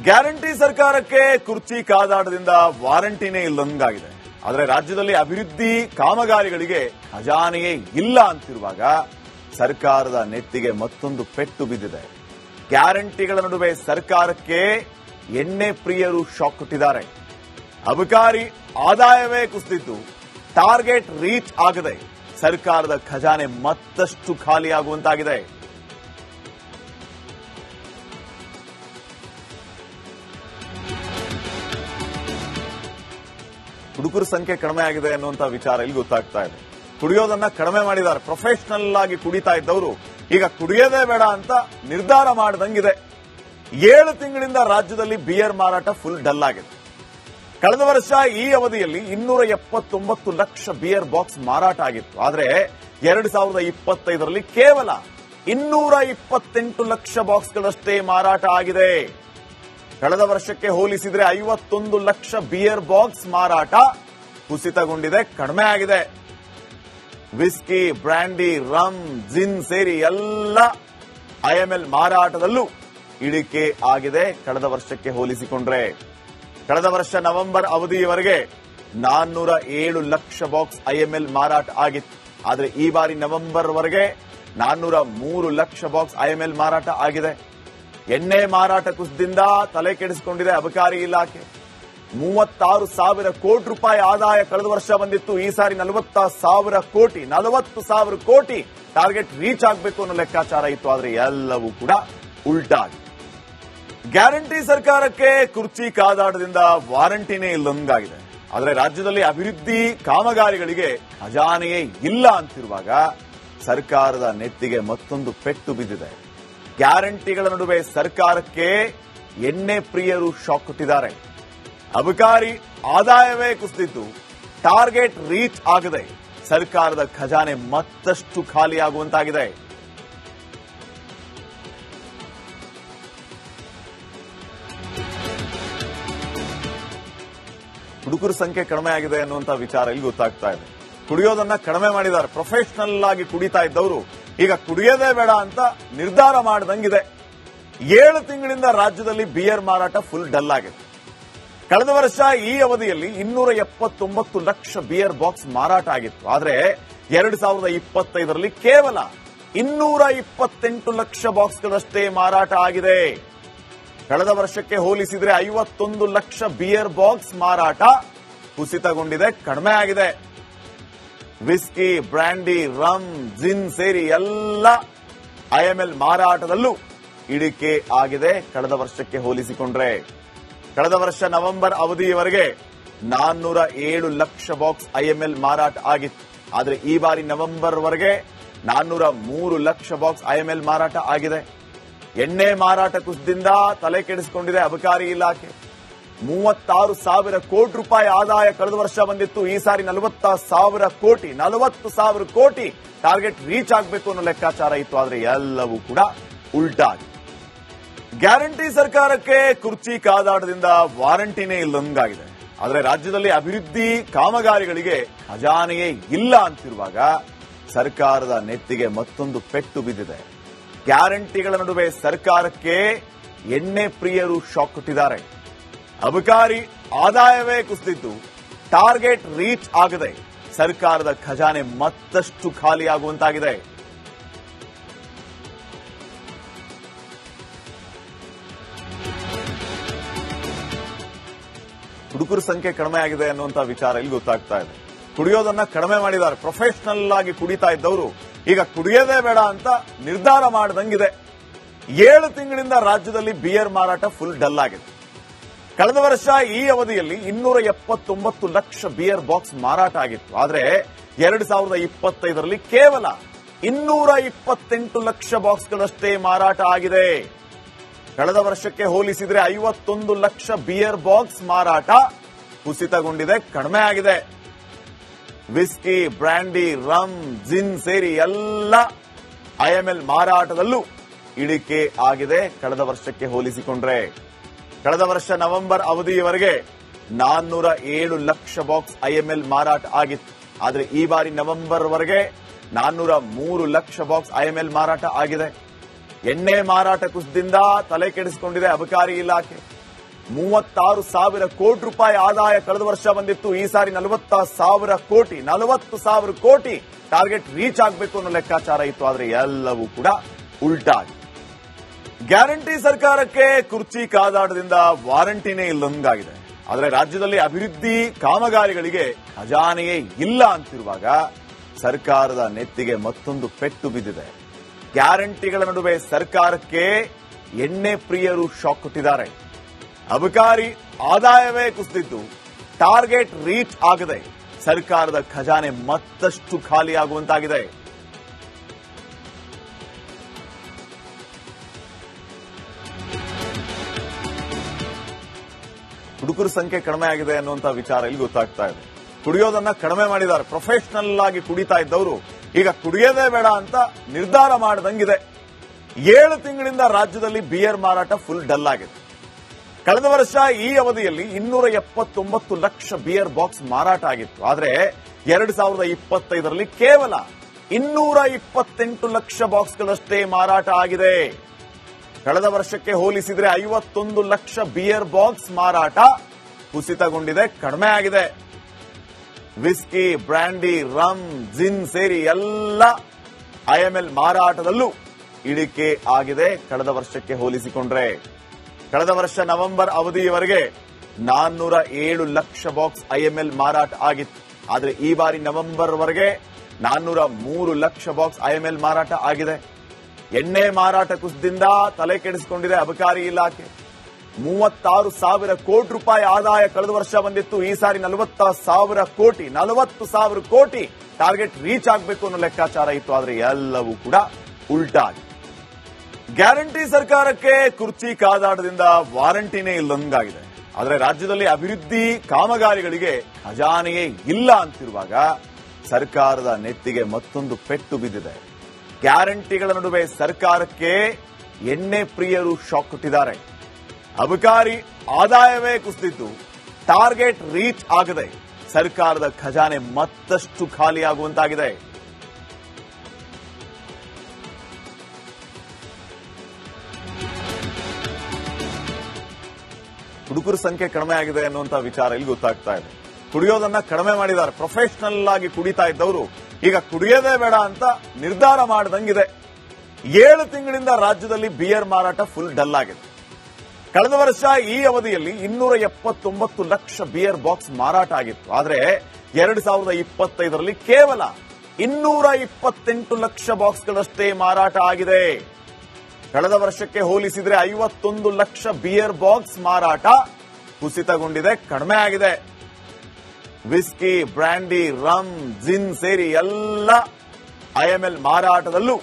Guarantee ಸರ್ಕಾರಕ್ಕೆ ಕುರ್ಚಿ ಕಾದಾಟದಿಂದ ವಾರಂಟಿನೇ ಇಲ್ಲದಂಗಾಗಿದೆ. ಆದರೆ ರಾಜ್ಯದಲ್ಲಿ ಅಭಿವೃದ್ಧಿ ಕಾಮಗಾರಿಗಳಿಗೆ ಖಜಾನೆಯೇ ಇಲ್ಲ ಅಂತಿರುವಾಗ ಸರ್ಕಾರದ ನೆತ್ತಿಗೆ ಮತ್ತೊಂದು ಪೆಟ್ಟು ಬಿದ್ದಿದೆ. ಗ್ಯಾರಂಟಿಗಳ ನಡುವೆ ಸರ್ಕಾರಕ್ಕೆ ಎಣ್ಣೆ ಪ್ರಿಯರು ಶಾಕ್ ಕೊಟ್ಟಿದ್ದಾರೆ. ಅಬಕಾರಿ ಆದಾಯವೇ ಕುಸಿದಿದ್ದು ಟಾರ್ಗೆಟ್ ರೀಚ್ ಆಗದೆ ಸರ್ಕಾರದ ಖಜಾನೆ ಮತ್ತಷ್ಟು ಖಾಲಿಯಾಗುವಂತಾಗಿದೆ. ಹುಡುಗರ ಸಂಖ್ಯೆ ಕಡಿಮೆ ಆಗಿದೆ ಅನ್ನುವಂತ ವಿಚಾರ ಇಲ್ಲಿ ಗೊತ್ತಾಗ್ತಾ ಇದೆ. ಕುಡಿಯೋದನ್ನ ಕಡಿಮೆ ಮಾಡಿದ್ದಾರೆ. ಪ್ರೊಫೆಷನಲ್ ಆಗಿ ಕುಡಿತಾ ಇದ್ದವರು ಈಗ ಕುಡಿಯೋದೇ ಬೇಡ ಅಂತ ನಿರ್ಧಾರ ಮಾಡಿದಂಗಿದೆ. 7 ತಿಂಗಳಿಂದ ರಾಜ್ಯದಲ್ಲಿ ಬಿಯರ್ ಮಾರಾಟ ಫುಲ್ ಡಲ್ ಆಗಿದೆ. ಕಳೆದ ವರ್ಷ ಈ ಅವಧಿಯಲ್ಲಿ 279 ಲಕ್ಷ ಬಿಯರ್ ಬಾಕ್ಸ್ ಮಾರಾಟ ಆಗಿತ್ತು. ಆದರೆ 2025ರಲ್ಲಿ ಕೇವಲ 228 ಲಕ್ಷ ಬಾಕ್ಸ್ಗಳಷ್ಟೇ ಮಾರಾಟ ಆಗಿದೆ. ಕಳೆದ ವರ್ಷಕ್ಕೆ ಹೋಲಿಸಿದ್ರೆ 51 ಲಕ್ಷ ಬಿಯರ್ ಬಾಕ್ಸ್ ಮಾರಾಟ ಕುಸಿತಗೊಂಡಿದೆ, ಕಡಿಮೆ ಆಗಿದೆ. ವಿಸ್ಕಿ, ಬ್ರ್ಯಾಂಡಿ, ರಮ್, ಜಿನ್ ಸೇರಿ ಎಲ್ಲ ಐಎಂಎಲ್ ಮಾರಾಟದಲ್ಲೂ ಇಳಿಕೆ ಆಗಿದೆ ಕಳೆದ ವರ್ಷಕ್ಕೆ ಹೋಲಿಸಿಕೊಂಡ್ರೆ. ಕಳೆದ ವರ್ಷ ನವೆಂಬರ್ ಅವಧಿಯವರೆಗೆ 407 ಲಕ್ಷ ಬಾಕ್ಸ್ ಐಎಂಎಲ್ ಮಾರಾಟ ಆಗಿತ್ತು. ಆದರೆ ಈ ಬಾರಿ ನವೆಂಬರ್ ವರೆಗೆ 403 ಲಕ್ಷ ಬಾಕ್ಸ್ ಐಎಂಎಲ್ ಮಾರಾಟ ಆಗಿದೆ. ಎಣ್ಣೆ ಮಾರಾಟ ಕುಸಿತದಿಂದ ತಲೆ ಕೆಡಿಸಿಕೊಂಡಿದೆ ಅಬಕಾರಿ ಇಲಾಖೆ. 36,000 ಕೋಟಿ ರೂಪಾಯಿ ಆದಾಯ ಕಳೆದ ವರ್ಷ ಬಂದಿತ್ತು. ಈ ಸಾರಿ 40,000 ಕೋಟಿ ಟಾರ್ಗೆಟ್ ರೀಚ್ ಆಗಬೇಕು ಅನ್ನೋ ಲೆಕ್ಕಾಚಾರ ಇತ್ತು. ಆದರೆ ಎಲ್ಲವೂ ಕೂಡ ಉಲ್ಟಾಗಿ ಗ್ಯಾರಂಟಿ ಸರ್ಕಾರಕ್ಕೆ ಕುರ್ಚಿ ಕಾದಾಟದಿಂದ ವಾರಂಟಿನೇ ಇಲ್ಲದಂಗಾಗಿದೆ. ಆದರೆ ರಾಜ್ಯದಲ್ಲಿ ಅಭಿವೃದ್ಧಿ ಕಾಮಗಾರಿಗಳಿಗೆ ಖಜಾನೆಯೇ ಇಲ್ಲ ಅಂತಿರುವಾಗ ಸರ್ಕಾರದ ನೆತ್ತಿಗೆ ಮತ್ತೊಂದು ಪೆಟ್ಟು ಬಿದ್ದಿದೆ. ಗ್ಯಾರಂಟಿಗಳ ನಡುವೆ ಸರ್ಕಾರಕ್ಕೆ ಎಣ್ಣೆ ಪ್ರಿಯರು ಶಾಕ್ ಕೊಟ್ಟಿದ್ದಾರೆ. ಅಬಕಾರಿ ಆದಾಯವೇ ಕುಸಿದಿದ್ದು ಟಾರ್ಗೆಟ್ ರೀಚ್ ಆಗದೆ ಸರ್ಕಾರದ ಖಜಾನೆ ಮತ್ತಷ್ಟು ಖಾಲಿಯಾಗುವಂತಾಗಿದೆ. ಹುಡುಗರ ಸಂಖ್ಯೆ ಕಡಿಮೆ ಆಗಿದೆ ಅನ್ನುವಂತ ವಿಚಾರ ಇಲ್ಲಿ ಗೊತ್ತಾಗ್ತಾ ಇದೆ. ಕುಡಿಯೋದನ್ನ ಕಡಿಮೆ ಮಾಡಿದ್ದಾರೆ. ಪ್ರೊಫೆಷನಲ್ ಆಗಿ ಕುಡಿತಾ ಇದ್ದವರು ಈಗ ಕುಡಿಯೋದೇ ಬೇಡ ಅಂತ ನಿರ್ಧಾರ ಮಾಡಿದಂಗಿದೆ. 7 ತಿಂಗಳಿಂದ ರಾಜ್ಯದಲ್ಲಿ ಬಿಯರ್ ಮಾರಾಟ ಫುಲ್ ಡಲ್ ಆಗಿದೆ. ಕಳೆದ ವರ್ಷ ಈ ಅವಧಿಯಲ್ಲಿ 279 ಲಕ್ಷ ಬಿಯರ್ ಬಾಕ್ಸ್ ಮಾರಾಟ ಆಗಿತ್ತು. ಆದರೆ 2025ರಲ್ಲಿ ಕೇವಲ 228 ಲಕ್ಷ ಬಾಕ್ಸ್ಗಳಷ್ಟೇ ಮಾರಾಟ ಆಗಿದೆ. ಕಳೆದ ವರ್ಷಕ್ಕೆ ಹೋಲಿಸಿದ್ರೆ 51 ಲಕ್ಷ ಬಿಯರ್ ಬಾಕ್ಸ್ ಮಾರಾಟ ಕುಸಿತಗೊಂಡಿದೆ, ಕಡಿಮೆ ಆಗಿದೆ. ವಿಸ್ಕಿ, ಬ್ರ್ಯಾಂಡಿ, ರಮ್, ಜಿನ್ ಸೇರಿ ಎಲ್ಲ ಐಎಂಎಲ್ ಮಾರಾಟದಲ್ಲೂ ಇಳಿಕೆ ಆಗಿದೆ ಕಳೆದ ವರ್ಷಕ್ಕೆ ಹೋಲಿಸಿಕೊಂಡ್ರೆ. ಕಳೆದ ವರ್ಷ ನವೆಂಬರ್ ಅವಧಿಯವರೆಗೆ 407 ಲಕ್ಷ ಬಾಕ್ಸ್ ಐಎಂಎಲ್ ಮಾರಾಟ ಆಗಿತ್ತು. ಆದರೆ ಈ ಬಾರಿ ನವೆಂಬರ್ ವರೆಗೆ 403 ಲಕ್ಷ ಬಾಕ್ಸ್ ಐಎಂಎಲ್ ಮಾರಾಟ ಆಗಿದೆ. ಎಣ್ಣೆ ಮಾರಾಟ ಕುಸಿತದಿಂದ ತಲೆ ಕೆಡಿಸಿಕೊಂಡಿದೆ ಅಬಕಾರಿ ಇಲಾಖೆ. 36,000 ಕೋಟಿ ರೂಪಾಯಿ ಆದಾಯ ಕಳೆದ ವರ್ಷ ಬಂದಿತ್ತು. ಈ ಸಾರಿ 40,000 ಕೋಟಿ ಟಾರ್ಗೆಟ್ ರೀಚ್ ಆಗಬೇಕು ಅನ್ನೋ ಲೆಕ್ಕಾಚಾರ ಇತ್ತು. ಆದರೆ ಎಲ್ಲವೂ ಕೂಡ ಉಲ್ಟಾಗಿ ಗ್ಯಾರಂಟಿ ಸರ್ಕಾರಕ್ಕೆ ಕುರ್ಚಿ ಕಾದಾಟದಿಂದ ವಾರಂಟಿನೇ ಇಲ್ಲದಂಗಾಗಿದೆ. ಆದರೆ ರಾಜ್ಯದಲ್ಲಿ ಅಭಿವೃದ್ಧಿ ಕಾಮಗಾರಿಗಳಿಗೆ ಖಜಾನೆಯೇ ಇಲ್ಲ ಅಂತಿರುವಾಗ ಸರ್ಕಾರದ ನೆತ್ತಿಗೆ ಮತ್ತೊಂದು ಪೆಟ್ಟು ಬಿದ್ದಿದೆ. ಗ್ಯಾರಂಟಿಗಳ ನಡುವೆ ಸರ್ಕಾರಕ್ಕೆ ಎಣ್ಣೆ ಪ್ರಿಯರು ಶಾಕ್ ಕೊಟ್ಟಿದ್ದಾರೆ. ಅಬಕಾರಿ ಆದಾಯವೇ ಕುಸಿದಿದ್ದು ಟಾರ್ಗೆಟ್ ರೀಚ್ ಆಗದೆ ಸರ್ಕಾರದ ಖಜಾನೆ ಮತ್ತಷ್ಟು ಖಾಲಿಯಾಗುವಂತಾಗಿದೆ. ಹುಡುಗರ ಸಂಖ್ಯೆ ಕಡಿಮೆ ಆಗಿದೆ ಅನ್ನುವಂತ ವಿಚಾರ ಇಲ್ಲಿ ಗೊತ್ತಾಗ್ತಾ ಇದೆ. ಕುಡಿಯೋದನ್ನ ಕಡಿಮೆ ಮಾಡಿದ್ದಾರೆ. ಪ್ರೊಫೆಷನಲ್ ಆಗಿ ಕುಡಿತಾ ಇದ್ದವರು ಈಗ ಕುಡಿಯೋದೇ ಬೇಡ ಅಂತ ನಿರ್ಧಾರ ಮಾಡಿದಂಗಿದೆ. 7 ತಿಂಗಳಿಂದ ರಾಜ್ಯದಲ್ಲಿ ಬಿಯರ್ ಮಾರಾಟ ಫುಲ್ ಡಲ್ ಆಗಿದೆ. ಕಳೆದ ವರ್ಷ ಈ ಅವಧಿಯಲ್ಲಿ 279 ಲಕ್ಷ ಬಿಯರ್ ಬಾಕ್ಸ್ ಮಾರಾಟ ಆಗಿತ್ತು. ಆದರೆ 2025ರಲ್ಲಿ ಕೇವಲ 228 ಲಕ್ಷ ಬಾಕ್ಸ್ಗಳಷ್ಟೇ ಮಾರಾಟ ಆಗಿದೆ. ಕಳೆದ ವರ್ಷಕ್ಕೆ ಹೋಲಿಸಿದ್ರೆ 51 ಲಕ್ಷ ಬಿಯರ್ ಬಾಕ್ಸ್ ಮಾರಾಟ ಕುಸಿತಗೊಂಡಿದೆ, ಕಡಿಮೆ ಆಗಿದೆ. ವಿಸ್ಕಿ, ಬ್ರ್ಯಾಂಡಿ, ರಮ್, ಜಿನ್ ಸೇರಿ ಎಲ್ಲ ಐಎಂಎಲ್ ಮಾರಾಟದಲ್ಲೂ ಇಳಿಕೆ ಆಗಿದೆ ಕಳೆದ ವರ್ಷಕ್ಕೆ ಹೋಲಿಸಿಕೊಂಡ್ರೆ. ಕಳೆದ ವರ್ಷ ನವೆಂಬರ್ ಅವಧಿಯವರೆಗೆ 407 ಲಕ್ಷ ಬಾಕ್ಸ್ ಐಎಂಎಲ್ ಮಾರಾಟ ಆಗಿತ್ತು. ಆದರೆ ಈ ಬಾರಿ ನವೆಂಬರ್ ವರೆಗೆ 403 ಲಕ್ಷ ಬಾಕ್ಸ್ ಐಎಂಎಲ್ ಮಾರಾಟ ಆಗಿದೆ. ಎಣ್ಣೆ ಮಾರಾಟ ಕುಸಿತದಿಂದ ತಲೆ ಕೆಡಿಸಿಕೊಂಡಿದೆ ಅಬಕಾರಿ ಇಲಾಖೆ. 36,000 ಕೋಟಿ ರೂಪಾಯಿ ಆದಾಯ ಕಳೆದ ವರ್ಷ ಬಂದಿತ್ತು. ಈ ಸಾರಿ 40,000 ಕೋಟಿ ಟಾರ್ಗೆಟ್ ರೀಚ್ ಆಗಬೇಕು ಅನ್ನೋ ಲೆಕ್ಕಾಚಾರ ಇತ್ತು. ಆದ್ರೆ ಎಲ್ಲವೂ ಕೂಡ ಉಲ್ಟಾಗಿ ಗ್ಯಾರಂಟಿ ಸರ್ಕಾರಕ್ಕೆ ಕುರ್ಚಿ ಕಾದಾಟದಿಂದ ವಾರಂಟಿನೇ ಇಲ್ಲದಂಗಾಗಿದೆ. ಆದರೆ ರಾಜ್ಯದಲ್ಲಿ ಅಭಿವೃದ್ಧಿ ಕಾಮಗಾರಿಗಳಿಗೆ ಖಜಾನೆಯೇ ಇಲ್ಲ ಅಂತಿರುವಾಗ ಸರ್ಕಾರದ ನೆತ್ತಿಗೆ ಮತ್ತೊಂದು ಪೆಟ್ಟು ಬಿದ್ದಿದೆ. ಗ್ಯಾರಂಟಿಗಳ ನಡುವೆ ಸರ್ಕಾರಕ್ಕೆ ಎಣ್ಣೆ ಪ್ರಿಯರು ಶಾಕ್ ಕೊಟ್ಟಿದ್ದಾರೆ. ಅಬಕಾರಿ ಆದಾಯವೇ ಕುಸಿದಿದ್ದು ಟಾರ್ಗೆಟ್ ರೀಚ್ ಆಗದೆ ಸರ್ಕಾರದ ಖಜಾನೆ ಮತ್ತಷ್ಟು ಖಾಲಿಯಾಗುವಂತಾಗಿದೆ. ಹುಡುಗರ ಸಂಖ್ಯೆ ಕಡಿಮೆ ಆಗಿದೆ ಅನ್ನುವಂತ ವಿಚಾರ ಇಲ್ಲಿ ಗೊತ್ತಾಗ್ತಾ ಇದೆ. ಕುಡಿಯೋದನ್ನ ಕಡಿಮೆ ಮಾಡಿದ್ದಾರೆ. ಪ್ರೊಫೆಷನಲ್ ಆಗಿ ಕುಡಿತಾ ಇದ್ದವರು ಈಗ ಕುಡಿಯೋದೇ ಬೇಡ ಅಂತ ನಿರ್ಧಾರ ಮಾಡದಂಗಿದೆ. 7 ತಿಂಗಳಿಂದ ರಾಜ್ಯದಲ್ಲಿ ಬಿಯರ್ ಮಾರಾಟ ಫುಲ್ ಡಲ್ ಆಗಿದೆ. ಕಳೆದ ವರ್ಷ ಈ ಅವಧಿಯಲ್ಲಿ 279 ಲಕ್ಷ ಬಿಯರ್ ಬಾಕ್ಸ್ ಮಾರಾಟ ಆಗಿತ್ತು. ಆದರೆ 2025ರಲ್ಲಿ ಕೇವಲ 228 ಲಕ್ಷ ಬಾಕ್ಸ್ಗಳಷ್ಟೇ ಮಾರಾಟ ಆಗಿದೆ. ಕಳೆದ ವರ್ಷಕ್ಕೆ ಹೋಲಿಸಿದರೆ 51 ಲಕ್ಷ ಬಿಯರ್ ಬಾಕ್ಸ್ ಮಾರಾಟ ಕುಸಿತಗೊಂಡಿದೆ, ಕಡಿಮೆ ಆಗಿದೆ. ವಿಸ್ಕಿ, ಬ್ರ್ಯಾಂಡಿ, ರಮ್, ಜಿನ್ ಸೇರಿ ಎಲ್ಲ ಐಎಂಎಲ್ ಮಾರಾಟದಲ್ಲೂ ಇಳಿಕೆ ಆಗಿದೆ ಕಳೆದ ವರ್ಷಕ್ಕೆ ಹೋಲಿಸಿಕೊಂಡ್ರೆ. ಕಳೆದ ವರ್ಷ ನವೆಂಬರ್ ಅವಧಿಯವರೆಗೆ 407 ಲಕ್ಷ ಬಾಕ್ಸ್ ಐಎಂಎಲ್ ಮಾರಾಟ ಆಗಿತ್ತು. ಆದರೆ ಈ ಬಾರಿ ನವೆಂಬರ್ ವರೆಗೆ 403 ಲಕ್ಷ ಬಾಕ್ಸ್ ಐಎಂಎಲ್ ಮಾರಾಟ ಆಗಿದೆ. ಎಣ್ಣೆ ಮಾರಾಟ ಕುಸಿತದಿಂದ ತಲೆ ಕೆಡಿಸಿಕೊಂಡಿದೆ ಅಬಕಾರಿ ಇಲಾಖೆ. 36,000 ಕೋಟಿ ರೂಪಾಯಿ ಆದಾಯ ಕಳೆದ ವರ್ಷ ಬಂದಿತ್ತು. ಈ ಸಾರಿ 40,000 ಕೋಟಿ ಟಾರ್ಗೆಟ್ ರೀಚ್ ಆಗಬೇಕು ಅನ್ನೋ ಲೆಕ್ಕಾಚಾರ ಇತ್ತು. ಆದರೆ ಎಲ್ಲವೂ ಕೂಡ ಉಲ್ಟಾಗಿ ಗ್ಯಾರಂಟಿ ಸರ್ಕಾರಕ್ಕೆ ಕುರ್ಚಿ ಕಾದಾಟದಿಂದ ವಾರಂಟಿನೇ ಇಲ್ಲದಂಗಾಗಿದೆ. ಆದರೆ ರಾಜ್ಯದಲ್ಲಿ ಅಭಿವೃದ್ಧಿ ಕಾಮಗಾರಿಗಳಿಗೆ ಖಜಾನೆಯೇ ಇಲ್ಲ ಅಂತಿರುವಾಗ ಸರ್ಕಾರದ ನೆತ್ತಿಗೆ ಮತ್ತೊಂದು ಪೆಟ್ಟು ಬಿದ್ದಿದೆ. ಗ್ಯಾರಂಟಿಗಳ ನಡುವೆ ಸರ್ಕಾರಕ್ಕೆ ಎಣ್ಣೆ ಪ್ರಿಯರು ಶಾಕ್ ಕೊಟ್ಟಿದ್ದಾರೆ. ಅಬಕಾರಿ ಆದಾಯವೇ ಕುಸಿದಿದ್ದು ಟಾರ್ಗೆಟ್ ರೀಚ್ ಆಗದೆ ಸರ್ಕಾರದ ಖಜಾನೆ ಮತ್ತಷ್ಟು ಖಾಲಿಯಾಗುವಂತಾಗಿದೆ. ಹುಡುಗರ ಸಂಖ್ಯೆ ಕಡಿಮೆ ಆಗಿದೆ ಅನ್ನುವಂತ ವಿಚಾರ ಇಲ್ಲಿ ಗೊತ್ತಾಗ್ತಾ ಇದೆ. ಕುಡಿಯೋದನ್ನ ಕಡಿಮೆ ಮಾಡಿದ್ದಾರೆ. ಪ್ರೊಫೆಷನಲ್ ಆಗಿ ಕುಡಿತಾ ಇದ್ದವರು ಈಗ ಕುಡಿಯೋದೇ ಬೇಡ ಅಂತ ನಿರ್ಧಾರ ಮಾಡದಂಗಿದೆ. 7 ತಿಂಗಳಿಂದ ರಾಜ್ಯದಲ್ಲಿ ಬಿಯರ್ ಮಾರಾಟ ಫುಲ್ ಡಲ್ ಆಗಿದೆ. ಕಳೆದ ವರ್ಷ ಈ ಅವಧಿಯಲ್ಲಿ 279 ಲಕ್ಷ ಬಿಯರ್ ಬಾಕ್ಸ್ ಮಾರಾಟ ಆಗಿತ್ತು. ಆದರೆ 2025ರಲ್ಲಿ ಕೇವಲ 228 ಲಕ್ಷ ಬಾಕ್ಸ್ಗಳಷ್ಟೇ ಮಾರಾಟ ಆಗಿದೆ. ಕಳೆದ ವರ್ಷಕ್ಕೆ ಹೋಲಿಸಿದರೆ 51 ಲಕ್ಷ ಬಿಯರ್ ಬಾಕ್ಸ್ ಮಾರಾಟ ಕುಸಿತಗೊಂಡಿದೆ, ಕಡಿಮೆ ಆಗಿದೆ. ವಿಸ್ಕಿ, ಬ್ರ್ಯಾಂಡಿ, ರಮ್, ಜಿನ್ ಸೇರಿ ಎಲ್ಲ ಐಎಂಎಲ್ ಮಾರಾಟದಲ್ಲೂ